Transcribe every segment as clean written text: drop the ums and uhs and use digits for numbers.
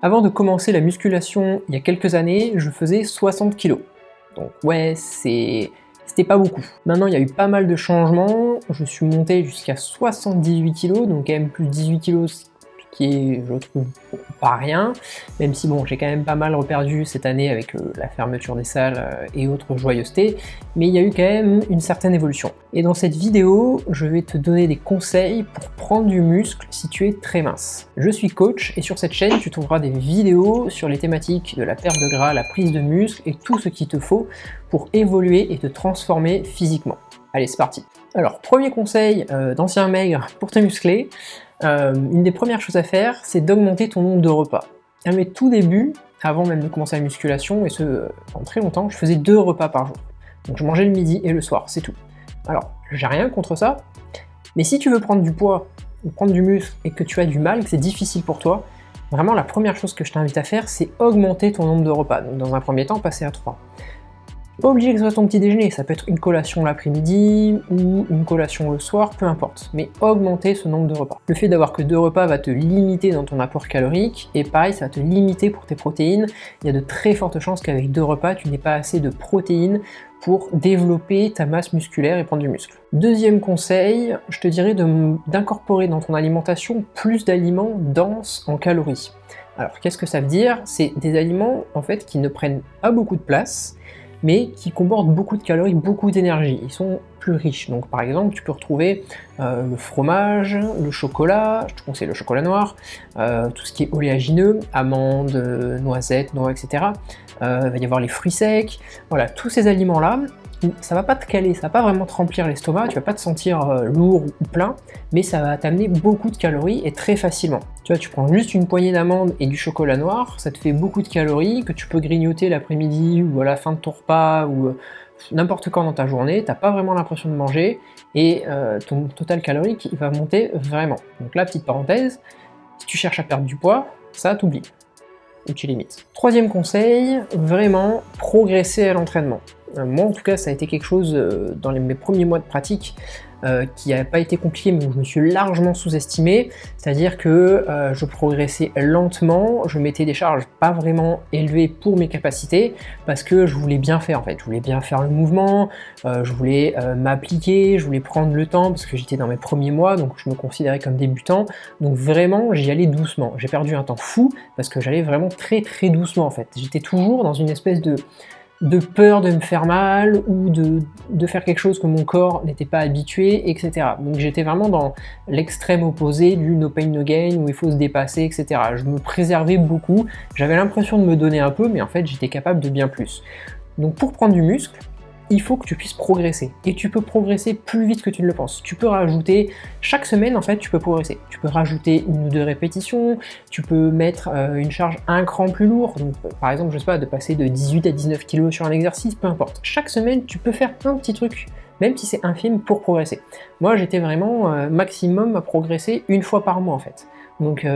Avant de commencer la musculation, il y a quelques années, je faisais 60 kg. Donc ouais, c'était pas beaucoup. Maintenant, il y a eu pas mal de changements. Je suis monté jusqu'à 78 kg, donc quand même plus de 18 kg, ce qui est, je trouve, pas rien. Même si bon, j'ai quand même pas mal reperdu cette année avec la fermeture des salles et autres joyeusetés, mais il y a eu quand même une certaine évolution. Et dans cette vidéo, je vais te donner des conseils pour prendre du muscle si tu es très mince. Je suis coach et sur cette chaîne, tu trouveras des vidéos sur les thématiques de la perte de gras, la prise de muscle et tout ce qu'il te faut pour évoluer et te transformer physiquement. Allez, c'est parti. Alors, premier conseil d'ancien maigre pour te muscler, une des premières choses à faire, c'est d'augmenter ton nombre de repas. À mes tout débuts, avant même de commencer la musculation, et ce pendant très longtemps, je faisais 2 repas par jour. Donc je mangeais le midi et le soir, c'est tout. Alors, j'ai rien contre ça, mais si tu veux prendre du poids ou prendre du muscle et que tu as du mal, que c'est difficile pour toi, vraiment la première chose que je t'invite à faire, c'est augmenter ton nombre de repas. Donc dans un premier temps, passer à 3. Pas obligé que ce soit ton petit déjeuner, ça peut être une collation l'après-midi ou une collation le soir, peu importe, mais augmenter ce nombre de repas. Le fait d'avoir que 2 repas va te limiter dans ton apport calorique, et pareil, ça va te limiter pour tes protéines. Il y a de très fortes chances qu'avec 2 repas, tu n'aies pas assez de protéines pour développer ta masse musculaire et prendre du muscle. Deuxième conseil, je te dirais d'incorporer dans ton alimentation plus d'aliments denses en calories. Alors qu'est-ce que ça veut dire? C'est des aliments en fait qui ne prennent pas beaucoup de place, mais qui comportent beaucoup de calories, beaucoup d'énergie. Ils sont plus riches. Donc par exemple, tu peux retrouver le fromage, le chocolat, je te conseille le chocolat noir, tout ce qui est oléagineux, amandes, noisettes, noix, etc. Il va y avoir les fruits secs. Voilà, tous ces aliments-là, ça va pas te caler, ça va pas vraiment te remplir l'estomac, tu vas pas te sentir lourd ou plein, mais ça va t'amener beaucoup de calories et très facilement. Tu vois, tu prends juste une poignée d'amandes et du chocolat noir, ça te fait beaucoup de calories que tu peux grignoter l'après-midi ou à la fin de ton repas ou n'importe quand dans ta journée, t'as pas vraiment l'impression de manger et ton total calorique il va monter vraiment. Donc là, petite parenthèse, si tu cherches à perdre du poids, ça t'oublie. Et tu limites. Troisième conseil, vraiment progresser à l'entraînement. Moi en tout cas ça a été quelque chose dans mes premiers mois de pratique qui n'a pas été compliqué mais où je me suis largement sous-estimé, c'est-à-dire que je progressais lentement, je mettais des charges pas vraiment élevées pour mes capacités parce que je voulais bien faire en fait, je voulais bien faire le mouvement, je voulais m'appliquer, je voulais prendre le temps parce que j'étais dans mes premiers mois donc je me considérais comme débutant, donc vraiment j'y allais doucement, j'ai perdu un temps fou parce que j'allais vraiment très très doucement en fait, j'étais toujours dans une espèce de peur de me faire mal ou de faire quelque chose que mon corps n'était pas habitué, etc. Donc j'étais vraiment dans l'extrême opposé du no pain no gain où il faut se dépasser, etc. Je me préservais beaucoup, j'avais l'impression de me donner un peu, mais en fait j'étais capable de bien plus. Donc pour prendre du muscle, il faut que tu puisses progresser. Et tu peux progresser plus vite que tu ne le penses. Tu peux rajouter, chaque semaine en fait, tu peux progresser. Tu peux rajouter 1 ou 2 répétitions, tu peux mettre une charge un cran plus lourd. Donc par exemple, je sais pas, de passer de 18 à 19 kg sur un exercice, peu importe. Chaque semaine, tu peux faire un petit truc, même si c'est infime, pour progresser. Moi, j'étais vraiment maximum à progresser 1 fois par mois en fait. Donc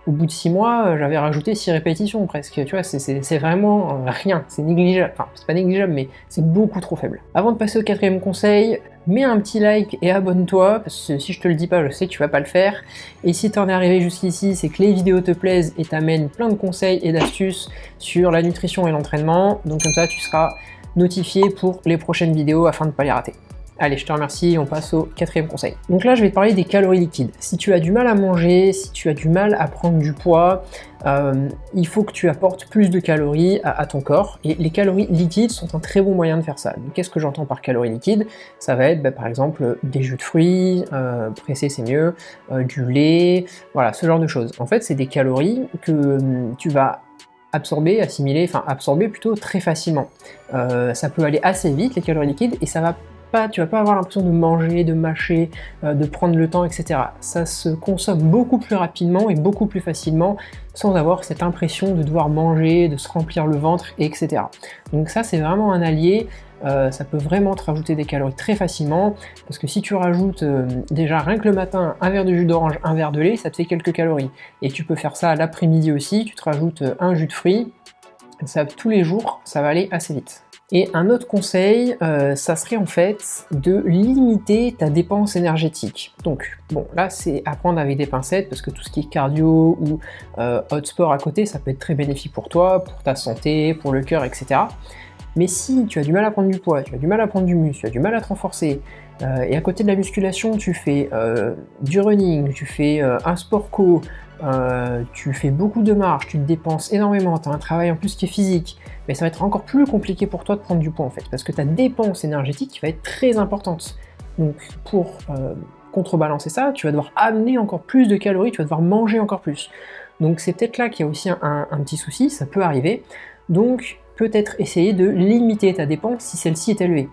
au bout de 6 mois, j'avais rajouté 6 répétitions presque, tu vois, c'est vraiment rien, c'est négligeable, enfin c'est pas négligeable, mais c'est beaucoup trop faible. Avant de passer au 4e conseil, mets un petit like et abonne-toi, parce que si je te le dis pas, je sais que tu vas pas le faire, et si t'en es arrivé jusqu'ici, c'est que les vidéos te plaisent et t'amènent plein de conseils et d'astuces sur la nutrition et l'entraînement, donc comme ça tu seras notifié pour les prochaines vidéos afin de ne pas les rater. Allez, je te remercie, on passe au 4e conseil. Donc là, je vais te parler des calories liquides. Si tu as du mal à manger, si tu as du mal à prendre du poids, il faut que tu apportes plus de calories à ton corps. Et les calories liquides sont un très bon moyen de faire ça. Donc qu'est-ce que j'entends par calories liquides? Ça va être par exemple des jus de fruits, pressés c'est mieux, du lait, voilà, ce genre de choses. En fait, c'est des calories que tu vas absorber, assimiler, enfin absorber plutôt très facilement. Ça peut aller assez vite, les calories liquides, et ça va tu vas pas avoir l'impression de manger, de mâcher, de prendre le temps, etc. Ça se consomme beaucoup plus rapidement et beaucoup plus facilement sans avoir cette impression de devoir manger, de se remplir le ventre, etc. Donc ça, c'est vraiment un allié. Ça peut vraiment te rajouter des calories très facilement parce que si tu rajoutes déjà rien que le matin un verre de jus d'orange, un verre de lait, ça te fait quelques calories. Et tu peux faire ça l'après-midi aussi, tu te rajoutes un jus de fruits, ça tous les jours, ça va aller assez vite. Et un autre conseil, ça serait en fait de limiter ta dépense énergétique. Donc bon, là c'est à prendre avec des pincettes parce que tout ce qui est cardio ou hot sport à côté, ça peut être très bénéfique pour toi, pour ta santé, pour le cœur, etc. Mais si tu as du mal à prendre du poids, tu as du mal à prendre du muscle, tu as du mal à te renforcer, et à côté de la musculation, tu fais du running, tu fais un sport co, tu fais beaucoup de marche, tu te dépenses énormément, tu as un travail en plus qui est physique, mais ça va être encore plus compliqué pour toi de prendre du poids en fait, parce que ta dépense énergétique va être très importante. Donc pour contrebalancer ça, tu vas devoir amener encore plus de calories, tu vas devoir manger encore plus. Donc c'est peut-être là qu'il y a aussi un petit souci, ça peut arriver. Donc peut-être essayer de limiter ta dépense si celle-ci est élevée.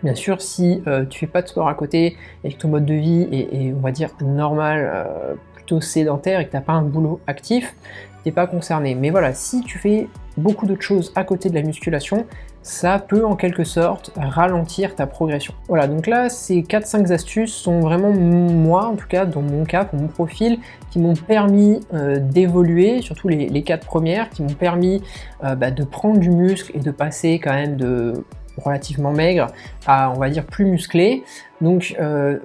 Bien sûr, si tu fais pas de sport à côté et que ton mode de vie est on va dire normal, plutôt sédentaire et que tu n'as pas un boulot actif, t'es pas concerné. Mais voilà, si tu fais beaucoup d'autres choses à côté de la musculation, ça peut en quelque sorte ralentir ta progression. Voilà, donc là, ces 4-5 astuces sont vraiment moi, en tout cas dans mon cas, pour mon profil, qui m'ont permis d'évoluer, surtout les 4 premières, qui m'ont permis de prendre du muscle et de passer quand même de relativement maigre à on va dire plus musclé. Donc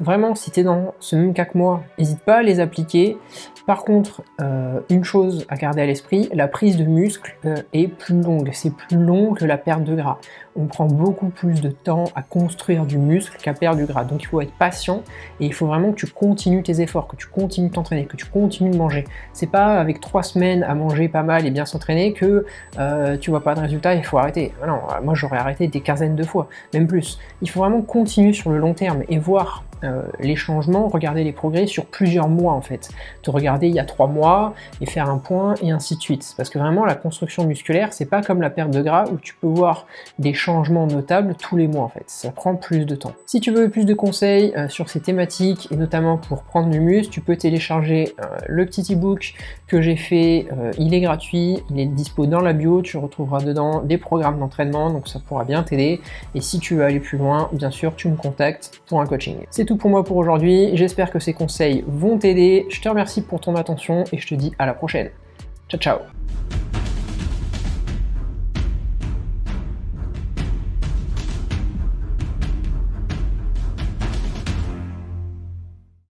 vraiment si tu es dans ce même cas que moi, n'hésite pas à les appliquer. Par contre, une chose à garder à l'esprit, la prise de muscle est plus longue, c'est plus long que la perte de gras. On prend beaucoup plus de temps à construire du muscle qu'à perdre du gras. Donc il faut être patient et il faut vraiment que tu continues tes efforts, que tu continues de t'entraîner, que tu continues de manger. C'est pas avec 3 semaines à manger pas mal et bien s'entraîner que tu vois pas de résultat, il faut arrêter. Non, moi j'aurais arrêté des quinzaines de fois, même plus. Il faut vraiment continuer sur le long terme et voir les changements, regarder les progrès sur plusieurs mois en fait. Te regarder il y a 3 mois et faire un point et ainsi de suite. Parce que vraiment la construction musculaire, c'est pas comme la perte de gras où tu peux voir des changements notables tous les mois en fait. Ça prend plus de temps. Si tu veux plus de conseils sur ces thématiques et notamment pour prendre du muscle, tu peux télécharger le petit e-book que j'ai fait. Il est gratuit, il est dispo dans la bio, tu retrouveras dedans des programmes d'entraînement, donc ça pourra bien t'aider. Et si tu veux aller plus loin, bien sûr, tu me contactes pour un coaching. C'est tout pour moi pour aujourd'hui, j'espère que ces conseils vont t'aider, je te remercie pour ton attention et je te dis à la prochaine. Ciao ciao.